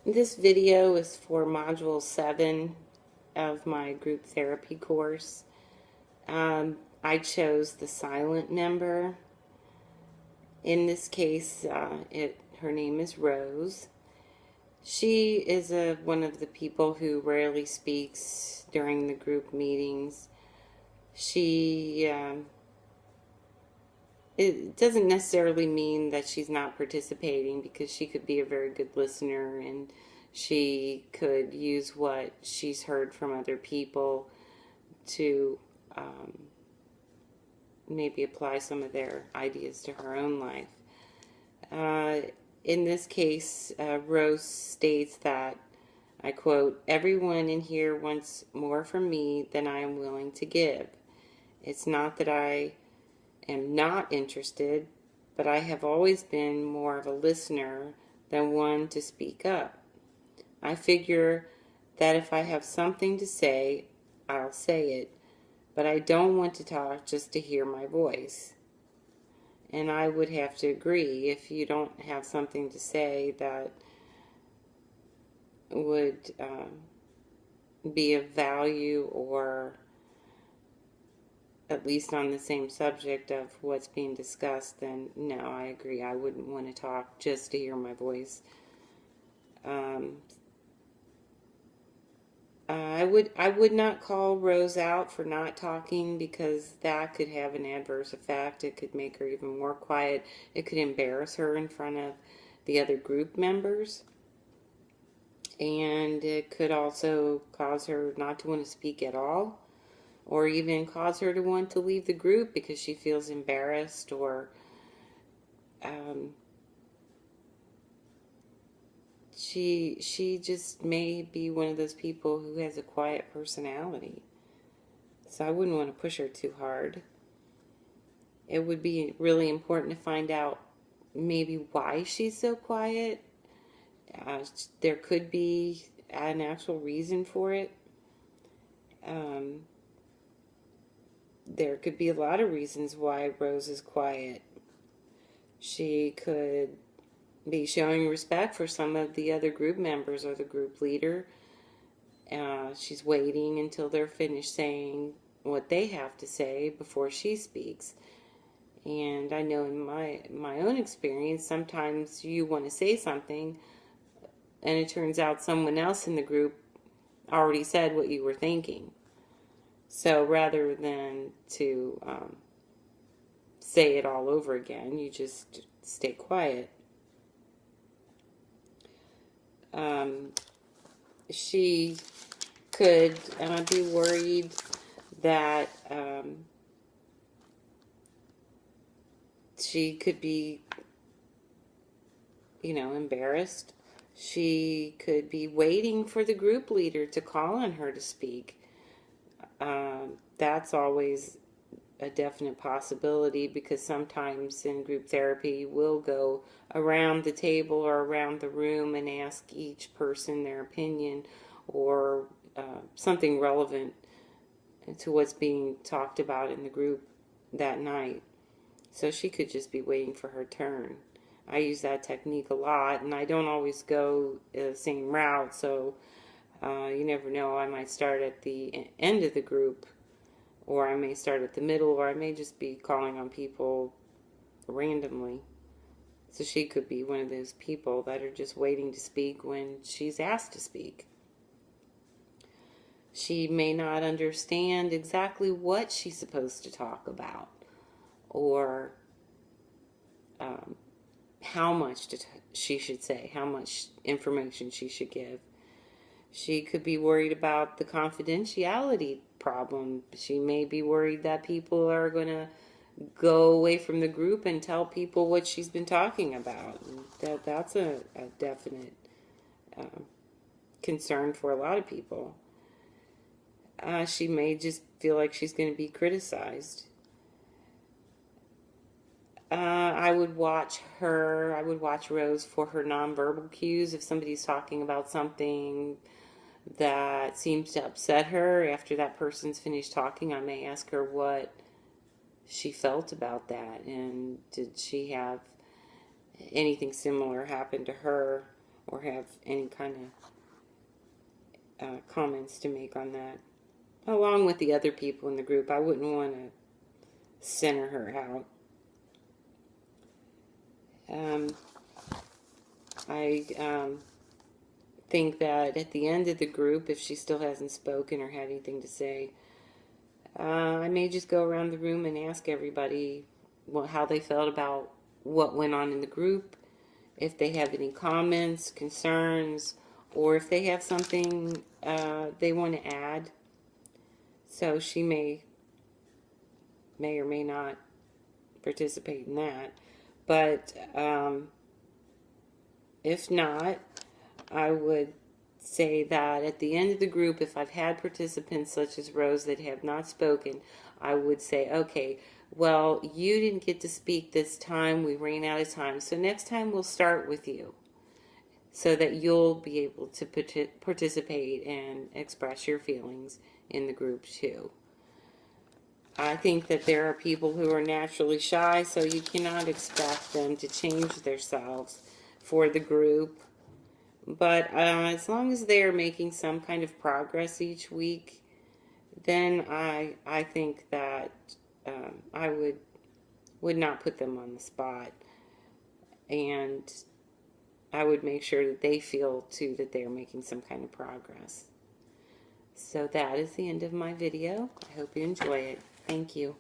This video is for Module 7 of my group therapy course. I chose the silent member. In this case, her name is Rose. She is one of the people who rarely speaks during the group meetings. It doesn't necessarily mean that she's not participating, because she could be a very good listener and she could use what she's heard from other people to maybe apply some of their ideas to her own life. Uh, in this case, Rose states that, I quote, "Everyone in here wants more from me than I am willing to give. It's not that I am not interested, but I have always been more of a listener than one to speak up. I figure that if I have something to say, I'll say it, but I don't want to talk just to hear my voice." And I would have to agree. If you don't have something to say that would be of value, or at least on the same subject of what's being discussed, then no, I agree. I wouldn't want to talk just to hear my voice. I would not call Rose out for not talking, because that could have an adverse effect. It could make her even more quiet. It could embarrass her in front of the other group members. And it could also cause her not to want to speak at all, or even cause her to want to leave the group because she feels embarrassed, or she just may be one of those people who has a quiet personality. So I wouldn't want to push her too hard. It would be really important to find out maybe why she's so quiet. There could be an actual reason for it. There could be a lot of reasons why Rose is quiet. She could be showing respect for some of the other group members or the group leader. She's waiting until they're finished saying what they have to say before she speaks. And I know in my own experience, sometimes you want to say something and it turns out someone else in the group already said what you were thinking. So rather than to say it all over again, you just stay quiet. She could be worried that she could be, embarrassed. She could be waiting for the group leader to call on her to speak. That's always a definite possibility, because sometimes in group therapy we'll go around the table or around the room and ask each person their opinion, or something relevant to what's being talked about in the group that night. So she could just be waiting for her turn. I use that technique a lot, and I don't always go the same route, so you never know. I might start at the end of the group, or I may start at the middle, or I may just be calling on people randomly. So she could be one of those people that are just waiting to speak when she's asked to speak. She may not understand exactly what she's supposed to talk about, or how much she should say, how much information she should give. She could be worried about the confidentiality problem. She may be worried that people are going to go away from the group and tell people what she's been talking about. That's a definite concern for a lot of people. She may just feel like she's going to be criticized. I would watch Rose for her nonverbal cues. If somebody's talking about something that seems to upset her after that person's finished talking, I may ask her what she felt about that, and did she have anything similar happen to her, or have any kind of comments to make on that. Along with the other people in the group, I wouldn't want to center her out. I think that at the end of the group, if she still hasn't spoken or had anything to say, I may just go around the room and ask everybody how they felt about what went on in the group, if they have any comments, concerns, or if they have something they want to add. So she may or may not participate in that. But if not, I would say that at the end of the group, if I've had participants such as Rose that have not spoken, I would say, okay, well, you didn't get to speak this time. We ran out of time. So next time we'll start with you so that you'll be able to participate and express your feelings in the group too. I think that there are people who are naturally shy, so you cannot expect them to change themselves for the group. But as long as they are making some kind of progress each week, then I think that I would not put them on the spot. And I would make sure that they feel, too, that they're making some kind of progress. So that is the end of my video. I hope you enjoy it. Thank you.